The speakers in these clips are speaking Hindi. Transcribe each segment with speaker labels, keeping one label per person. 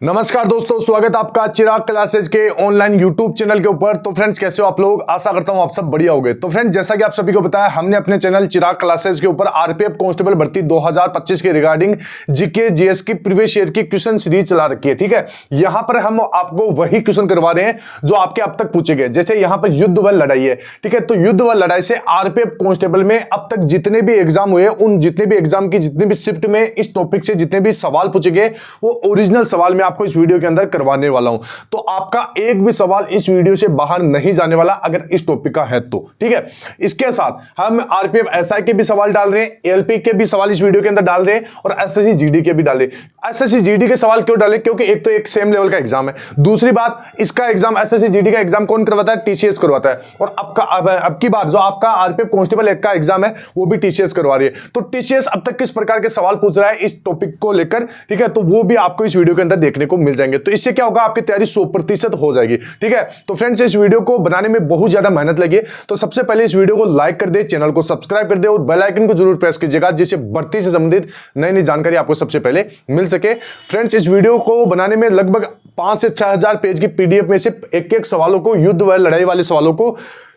Speaker 1: नमस्कार दोस्तों, स्वागत है आपका चिराग क्लासेज के ऑनलाइन यूट्यूब चैनल के ऊपर। तो फ्रेंड्स, कैसे हो आप लोग? आशा करता हूं आप सब बढ़िया होंगे। तो फ्रेंड्स, जैसा कि आप सभी को बताया, हमने अपने चैनल चिराग क्लासेज के ऊपर आरपीएफ कांस्टेबल भर्ती 2025 के रिगार्डिंग जीके जीएस की प्रीवियस ईयर की क्वेश्चन सीरीज चला रखी है। ठीक है, यहां पर हम आपको वही क्वेश्चन करवा रहे हैं जो आपके अब तक पूछे गए। जैसे यहां पर युद्ध व लड़ाई है, ठीक है, तो युद्ध व लड़ाई से आरपीएफ कांस्टेबल में अब तक जितने भी एग्जाम हुए, उन जितने भी एग्जाम की जितने भी शिफ्ट में इस टॉपिक से जितने भी सवाल पूछे गए, वो ओरिजिनल सवाल मैं आपको इस वीडियो के अंदर करवाने वाला हूं। तो आपका एक भी सवाल इस वीडियो से बाहर नहीं जाने वाला, अगर इस टॉपिक का है तो। ठीक है, इसके साथ हम आरपीएफ एसआई के भी सवाल डाल रहे हैं, एलपी के भी सवाल इस वीडियो के अंदर डाल रहे हैं और एसएससी जीडी के भी डाल रहे हैं। एसएससी जीडी के सवाल क्यों डाले? क्योंकि एक तो एक सेम लेवल का एग्जाम है, दूसरी बात इसका एग्जाम एसएससी जीडी का एग्जाम कौन करवाता है? टीसीएस करवाता है। और अब की बार जो आपका आरपीएफ कांस्टेबल का एग्जाम है वो भी टीसीएस करवा रही है। तो टीसीएस अब तक किस प्रकार के सवाल पूछ रहा है इस टॉपिक को लेकर, ठीक है, तो वो भी आपको इस वीडियो के अंदर देखने को मिल जाएंगे। तो इससे क्या होगा, आपकी तैयारी 100% हो जाएगी। ठीक है, तो फ्रेंड्स, इस वीडियो को बनाने में बहुत ज्यादा मेहनत लगी है, तो सबसे पहले इस वीडियो को लाइक कर दे, चैनल को सब्सक्राइब कर दे और बेल आइकन को जरूर प्रेस कीजिएगा, जिससे भर्ती से संबंधित नई नई जानकारी आपको सबसे पहले मिल सके। फ्रेंड्स, इस वीडियो को बनाने में लगभग 5 से 6,000 पेज की पीडीएफ में से एक एक सवालों को, युद्ध व लड़ाई वाले सवालों को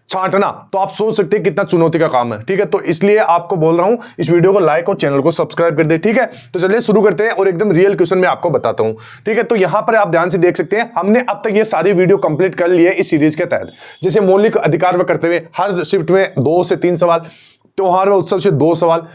Speaker 1: छांटना, तो आप सोच सकते हैं कितना चुनौती का काम है। ठीक है, तो इसलिए आपको बोल रहा हूं, इस वीडियो को लाइक और चैनल को सब्सक्राइब कर दे। ठीक है, तो चलिए शुरू करते हैं और एकदम रियल क्वेश्चन में आपको बताता हूं। ठीक है, तो यहां पर आप ध्यान से देख सकते हैं, हमने अब तक ये सारी वीडियो कंप्लीट कर ली है इस सीरीज के तहत। जैसे मौलिक अधिकार व कर्तव्य, हर शिफ्ट में 2 से 3 सवाल, त्योहार व उत्सव से 2 सवाल,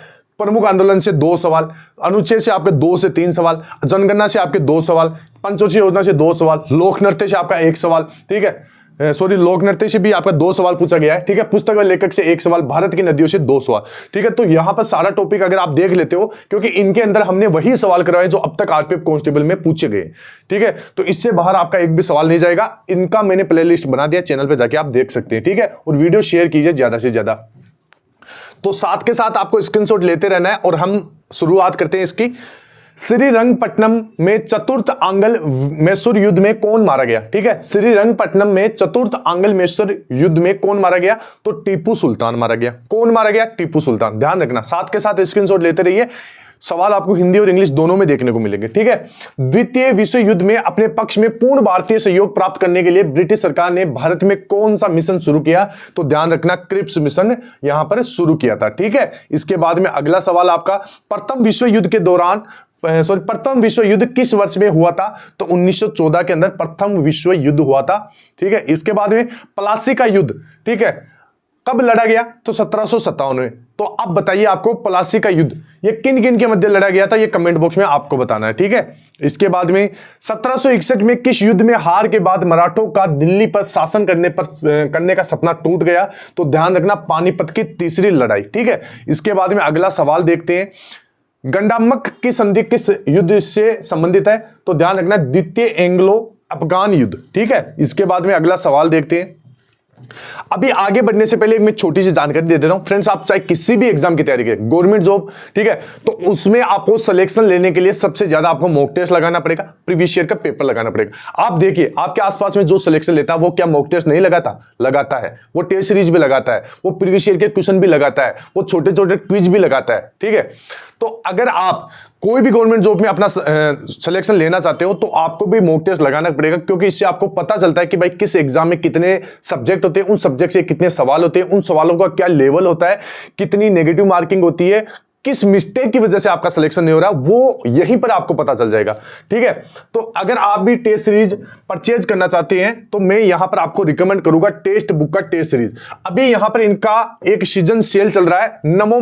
Speaker 1: प्रमुख आंदोलन से 2 सवाल, अनुच्छेद से आपके 2 से 3 सवाल, जनगणना से आपके 2 सवाल, पंचवर्षीय योजना से 2 सवाल, लोक नृत्य से आपका 1 सवाल। ठीक है, लोक नृत्य से भी आपका 2 सवाल पूछा गया है। ठीक है, पुस्तक व लेखक से 1 सवाल, भारत की नदियों से 2 सवाल। ठीक है, तो यहां पर सारा टॉपिक अगर आप देख लेते हो, क्योंकि इनके अंदर हमने वही सवाल करवाए जो अब तक आरपीएफ कांस्टेबल में पूछे गए। ठीक है, तो इससे बाहर आपका एक भी सवाल नहीं जाएगा। इनका मैंने प्लेलिस्ट बना दिया, चैनल पर जाके आप देख सकते हैं। ठीक है, और वीडियो शेयर कीजिए ज्यादा से ज्यादा। तो साथ के साथ आपको स्क्रीनशॉट लेते रहना है और हम शुरुआत करते हैं इसकी। श्रीरंगपट्टनम में चतुर्थ आंग्ल मैसूर युद्ध में कौन मारा गया? ठीक है, श्रीरंगपट्टनम में चतुर्थ आंग्ल मैसूर युद्ध में कौन मारा गया? तो टीपू सुल्तान मारा गया। कौन मारा गया? टीपू सुल्तान। ध्यान रखना, साथ के साथ स्क्रीनशॉट लेते रहिए, सवाल आपको हिंदी और इंग्लिश दोनों में देखने को मिलेंगे। ठीक है, द्वितीय विश्व युद्ध में अपने पक्ष में पूर्ण भारतीय सहयोग प्राप्त करने के लिए ब्रिटिश सरकार ने भारत में कौन सा मिशन शुरू किया? तो ध्यान रखना, क्रिप्स मिशन यहां पर शुरू किया था। ठीक है, इसके बाद में अगला सवाल आपका, प्रथम विश्व युद्ध के दौरान प्रथम विश्व युद्ध किस वर्ष में हुआ था? तो 1914 के अंदर प्रथम विश्व युद्ध हुआ था। ठीक है, इसके बाद में प्लासी का युद्ध, ठीक है, कब लड़ा गया? तो 1757 में। तो अब बताइए आपको प्लासी का युद्ध ये किन किन के मध्य लड़ा गया था, ये कमेंट बॉक्स में आपको बताना है। ठीक है, इसके बाद में 1761 में किस युद्ध में हार के बाद मराठों का दिल्ली पर शासन करने का सपना टूट गया? तो ध्यान रखना, पानीपत की तीसरी लड़ाई। ठीक है, इसके बाद में अगला सवाल देखते हैं, गंडामक की संधि किस युद्ध से संबंधित है? तो ध्यान रखना, द्वितीय एंग्लो अफगान युद्ध। ठीक है, इसके बाद में अगला सवाल देखते हैं। अभी आगे बढ़ने से पहले मैं छोटी सी जानकारी दे देता हूं। फ्रेंड्स, आप चाहे किसी भी एग्जाम की तैयारी करें, गवर्नमेंट जॉब, ठीक है, तो उसमें आपको सिलेक्शन लेने के लिए सबसे ज्यादा आपको मॉक टेस्ट लगाना पड़ेगा, प्रीवियस ईयर का पेपर लगाना पड़ेगा। आप देखिए आपके आसपास में जो सिलेक्शन लेता है वो क्या मॉक टेस्ट नहीं लगाता? लगाता है। वो टेस्ट सीरीज भी लगाता है, वो प्रीवियस ईयर के क्वेश्चन भी लगाता है, वो छोटे छोटे क्विज भी लगाता है। ठीक है, तो अगर आप कोई भी गवर्नमेंट जॉब में अपना सिलेक्शन लेना चाहते हो तो आपको भी मॉक टेस्ट लगाना पड़ेगा, क्योंकि इससे आपको पता चलता है कि भाई किस एग्जाम में कितने सब्जेक्ट होते हैं, उन सब्जेक्ट से कितने सवाल होते हैं, उन सवालों का क्या लेवल होता है, कितनी नेगेटिव मार्किंग होती है, किस मिस्टेक की वजह से आपका सिलेक्शन नहीं हो रहा, वो यहीं पर आपको पता चल जाएगा। ठीक है, तो अगर आप भी टेस्ट सीरीज परचेज करना चाहते हैं तो मैं यहां पर आपको रिकमेंड करूंगा टेस्ट बुक का टेस्ट सीरीज। अभी यहां पर इनका एक सीजन सेल चल रहा है, नमो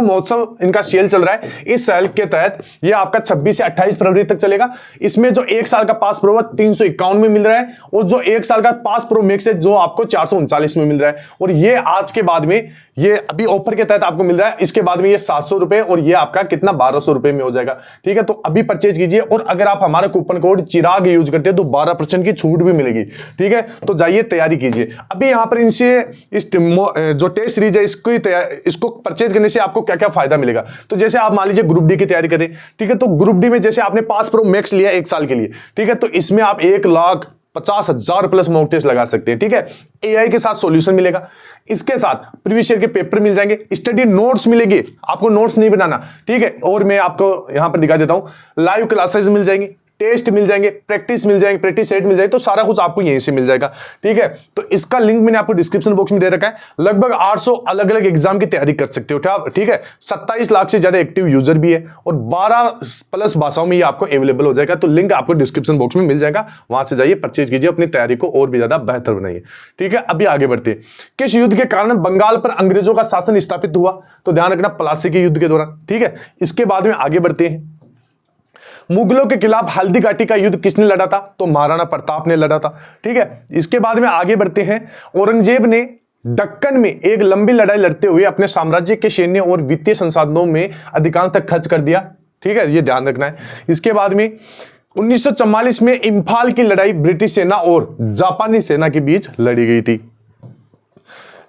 Speaker 1: महोत्सव इनका सेल चल रहा है। इस सेल के तहत ये आपका 26 से 28 फरवरी तक चलेगा। इसमें जो 1 साल का पास प्रो 351 में मिल रहा है और जो 1 साल का पास प्रो मैक्स है जो आपको 439 में मिल रहा है। और ये आज के बाद में, ये अभी ऑफर के तहत आपको मिल रहा है। इसके बाद में ये 700 रुपए और ये आपका कितना 1200 रुपए में हो जाएगा। ठीक है, तो अभी परचेज कीजिए और अगर आप हमारा कूपन कोड चिराग यूज करते हैं तो 12% की छूट भी मिलेगी। ठीक है, तो जाइए तैयारी कीजिए। अभी यहां पर इनसे इस जो टेस्ट सीरीज है इसको परचेज करने से आपको क्या क्या फायदा मिलेगा? तो जैसे आप मान लीजिए ग्रुप डी की तैयारी करें, ठीक है, तो ग्रुप डी में जैसे आपने पास प्रो मैक्स लिया 1 साल के लिए, ठीक है, तो इसमें आप 1,00,000 50,000 प्लस मॉक टेस्ट लगा सकते हैं। ठीक है, एआई के साथ सॉल्यूशन मिलेगा, इसके साथ प्रीवियस ईयर के पेपर मिल जाएंगे, स्टडी नोट्स मिलेंगे, आपको नोट्स नहीं बनाना। ठीक है, और मैं आपको यहां पर दिखा देता हूं, लाइव क्लासेस मिल जाएंगी, टेस्ट मिल जाएंगे, प्रैक्टिस मिल जाएंगे, प्रैक्टिस सेट मिल जाएगी, तो सारा कुछ आपको यहीं से मिल जाएगा। ठीक है, तो इसका लिंक मैंने आपको डिस्क्रिप्शन बॉक्स में दे रखा है। लगभग 800 अलग अलग एग्जाम की तैयारी कर सकते हो। ठीक है, 27 लाख से ज्यादा एक्टिव यूजर भी है और 12 प्लस भाषाओं में ये आपको अवेलेबल हो जाएगा। तो लिंक आपको डिस्क्रिप्शन बॉक्स में मिल जाएगा, वहां से जाइए, परचेज कीजिए, अपनी तैयारी को और भी ज्यादा बेहतर बनाइए। ठीक है, अभी आगे बढ़ते हैं। किस युद्ध के कारण बंगाल पर अंग्रेजों का शासन स्थापित हुआ? तो ध्यान रखना, प्लासी के युद्ध के दौरान। ठीक है, इसके बाद में आगे बढ़ते हैं। मुगलों के खिलाफ हल्दी घाटी का युद्ध किसने लड़ा था? तो महाराणा प्रताप ने लड़ा था। ठीक है, इसके बाद में आगे बढ़ते हैं। औरंगजेब ने दक्कन में एक लंबी लड़ाई लड़ते हुए अपने साम्राज्य के सैन्य और वित्तीय संसाधनों में अधिकांश तक खर्च कर दिया। ठीक है, ये ध्यान रखना है। इसके बाद में 1944 में इंफाल की लड़ाई ब्रिटिश सेना और जापानी सेना के बीच लड़ी गई थी।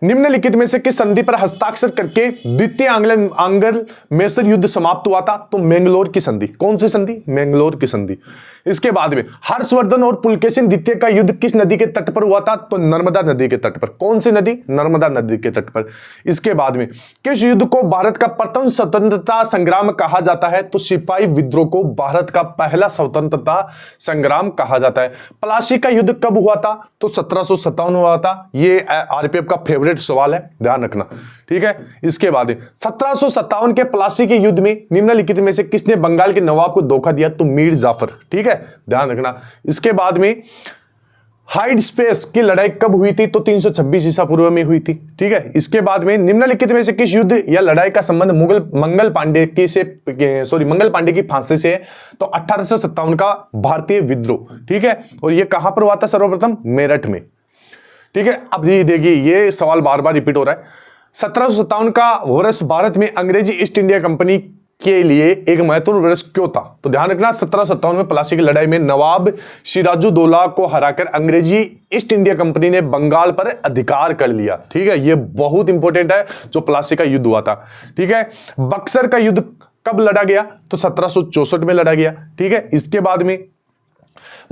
Speaker 1: निम्नलिखित में से किस संधि पर हस्ताक्षर करके द्वितीय आंग्ल मैसूर युद्ध समाप्त हुआ था? तो मैंगलोर की संधि। कौन सी संधि? मैंगलोर की संधि। इसके बाद में हर्षवर्धन और पुलकेशिन द्वितीय का युद्ध किस नदी के तट पर हुआ था? तो नर्मदा नदी के तट पर। कौन सी नदी? नर्मदा नदी के तट पर। इसके बाद में किस युद्ध को भारत का प्रथम स्वतंत्रता संग्राम कहा जाता है? तो सिपाही विद्रोह को भारत का पहला स्वतंत्रता संग्राम कहा जाता है। प्लासी का युद्ध कब हुआ था? तो 1757 हुआ था। ये आरपीएफ का फेवरेट सवाल है, ध्यान रखना। ठीक है, इसके बाद 1757 के प्लासी के युद्ध में निम्नलिखित में से किसने बंगाल के नवाब को धोखा दिया? तो मीर जाफर। ठीक है, ध्यान रखना। इसके बाद में हाइड स्पेस की लड़ाई कब हुई थी? तो 326 ईसा पूर्व में हुई थी। ठीक है, इसके बाद में निम्नलिखित में से किस युद्ध या लड़ाई का संबंध मंगल पांडे की फांसी से है? तो 1857 का भारतीय विद्रोह। ठीक है, और यह कहां पर हुआ था? सर्वप्रथम मेरठ में। ठीक है, अब ये देखिए, ये सवाल बार बार रिपीट हो रहा है। 1757 का वर्ष भारत में अंग्रेजी ईस्ट इंडिया कंपनी के लिए एक महत्वपूर्ण वर्ष क्यों था? तो ध्यान रखना, 1757 में प्लासी की लड़ाई में नवाब सिराजुद्दौला को हराकर अंग्रेजी ईस्ट इंडिया कंपनी ने बंगाल पर अधिकार कर लिया। ठीक है, ये बहुत इंपॉर्टेंट है, जो प्लासी का युद्ध हुआ था। ठीक है, बक्सर का युद्ध कब लड़ा गया? तो 1764 में लड़ा गया। ठीक है, इसके बाद में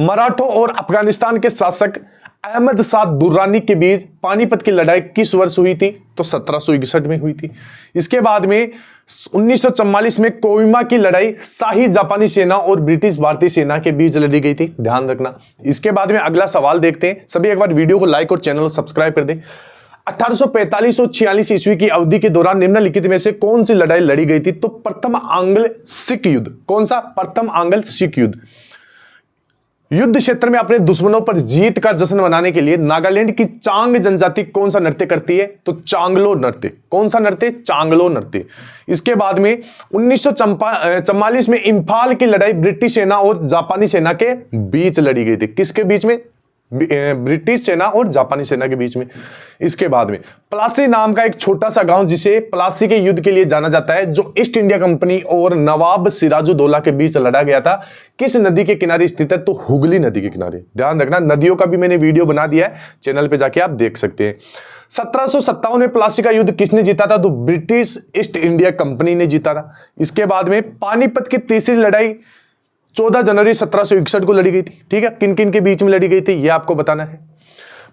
Speaker 1: मराठों और अफगानिस्तान के शासक अहमद शाह दुर्रानी के बीच पानीपत की लड़ाई किस वर्ष हुई थी? तो 1761 में हुई थी। इसके बाद में 1944 में कोहिमा की लड़ाई शाही जापानी सेना और ब्रिटिश भारतीय सेना के बीच लड़ी गई थी, ध्यान रखना। इसके बाद में अगला सवाल देखते हैं। सभी एक बार वीडियो को लाइक और चैनल को सब्सक्राइब कर दें। 1845 और 46 ईस्वी की अवधि के दौरान निम्नलिखित में से कौन सी लड़ाई लड़ी गई थी? तो प्रथम आंग्ल सिख युद्ध। कौन सा? प्रथम आंग्ल सिख युद्ध। युद्ध क्षेत्र में अपने दुश्मनों पर जीत का जश्न मनाने के लिए नागालैंड की चांग जनजाति कौन सा नृत्य करती है? तो चांगलो नृत्य। कौन सा नृत्य? चांगलो नृत्य। इसके बाद में 1944 में इंफाल की लड़ाई ब्रिटिश सेना और जापानी सेना के बीच लड़ी गई थी। किसके बीच में? ब्रिटिश सेना और जापानी सेना के बीच में। इसके बाद में प्लासी नाम का एक छोटा सा गांव जिसे प्लासी के युद्ध के लिए जाना जाता है, जो ईस्ट इंडिया कंपनी और नवाब सिराजुद्दौला के बीच लड़ा गया था, किस नदी के किनारे स्थित है? तो हुगली नदी के किनारे। ध्यान रखना, नदियों का भी मैंने वीडियो बना दिया है, चैनल पे जाके आप देख सकते हैं। 1757 में प्लासी का युद्ध किसने जीता था? तो ब्रिटिश ईस्ट इंडिया कंपनी ने जीता था। इसके बाद में पानीपत की तीसरी लड़ाई 14 जनवरी 1761 को लड़ी गई थी। ठीक है, किन किन के बीच में लड़ी गई थी यह आपको बताना है।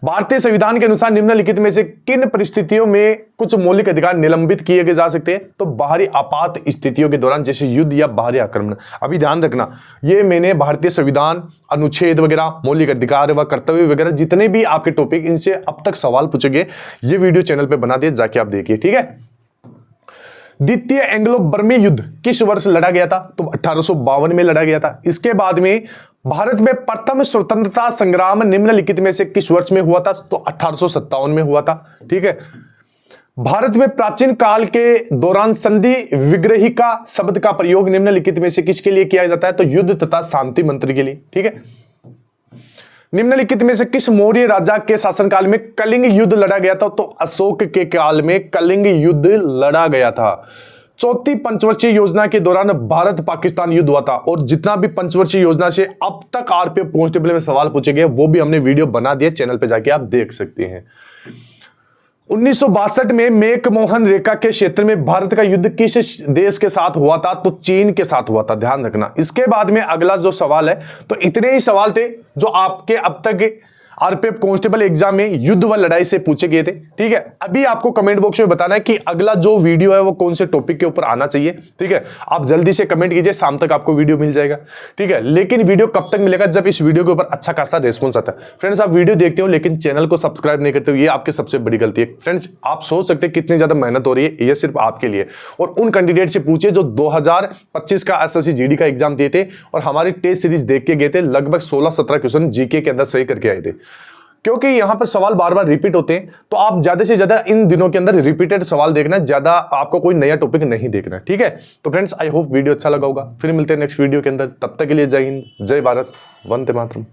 Speaker 1: भारतीय संविधान के अनुसार निम्नलिखित में से किन परिस्थितियों में कुछ मौलिक अधिकार निलंबित किए जा सकते हैं? तो बाहरी आपात स्थितियों के दौरान, जैसे युद्ध या बाहरी आक्रमण। अभी ध्यान रखना, ये मैंने भारतीय संविधान, अनुच्छेद वगैरह, मौलिक अधिकार व कर्तव्य वगैरह जितने भी आपके टॉपिक, इनसे अब तक सवाल पूछेंगे, ये वीडियो चैनल पर बना दिए, जाके आप देखिए। ठीक है, द्वितीय एंग्लो बर्मी युद्ध किस वर्ष लड़ा गया था? तो 1852 में लड़ा गया था। इसके बाद में भारत में प्रथम स्वतंत्रता संग्राम निम्नलिखित में से किस वर्ष में हुआ था? तो 1857 में हुआ था। ठीक है, भारत में प्राचीन काल के दौरान संधि विग्रहिका शब्द का प्रयोग निम्नलिखित में से किसके लिए किया जाता है? तो युद्ध तथा शांति मंत्री के लिए। ठीक है, निम्नलिखित में से किस मौर्य राजा के शासनकाल में कलिंग युद्ध लड़ा गया था? तो अशोक के काल में कलिंग युद्ध लड़ा गया था। चौथी पंचवर्षीय योजना के दौरान भारत पाकिस्तान युद्ध हुआ था, और जितना भी पंचवर्षीय योजना से अब तक आरपीएफ कांस्टेबल में सवाल पूछे गए वो भी हमने वीडियो बना दिए, चैनल पे जाके आप देख सकते हैं। 1962 में मैकमोहन रेखा के क्षेत्र में भारत का युद्ध किस देश के साथ हुआ था? तो चीन के साथ हुआ था, ध्यान रखना। इसके बाद में अगला जो सवाल है, तो इतने ही सवाल थे जो आपके अब तक आरपीएफ कांस्टेबल एग्जाम में युद्ध व लड़ाई से पूछे गए थे। ठीक है, अभी आपको कमेंट बॉक्स में बताना है कि अगला जो वीडियो है वो कौन से टॉपिक के ऊपर आना चाहिए। ठीक है, आप जल्दी से कमेंट कीजिए, शाम तक आपको वीडियो मिल जाएगा। ठीक है, लेकिन वीडियो कब तक मिलेगा? जब इस वीडियो के ऊपर अच्छा खासा रिस्पॉन्स आता है। फ्रेंड्स, आप वीडियो देखते हो लेकिन चैनल को सब्सक्राइब नहीं करते हो, ये आपकी सबसे बड़ी गलती है। फ्रेंड्स, आप सोच सकते हैं कितनी ज्यादा मेहनत हो रही है, ये सिर्फ आपके लिए। और उन कैंडिडेट से पूछिए जो 2025 का एसएससी जीडी का एग्जाम दिए थे और हमारी टेस्ट सीरीज देख के गए थे, लगभग 16-17 क्वेश्चन जीके के अंदर सही करके आए थे। क्योंकि यहां पर सवाल बार बार रिपीट होते हैं, तो आप ज्यादा से ज्यादा इन दिनों के अंदर रिपीटेड सवाल देखना, ज्यादा आपको कोई नया टॉपिक नहीं देखना। ठीक है, तो फ्रेंड्स, आई होप वीडियो अच्छा लगा होगा। फिर मिलते हैं नेक्स्ट वीडियो के अंदर, तब तक के लिए जय हिंद, जय भारत, वंदे मातरम।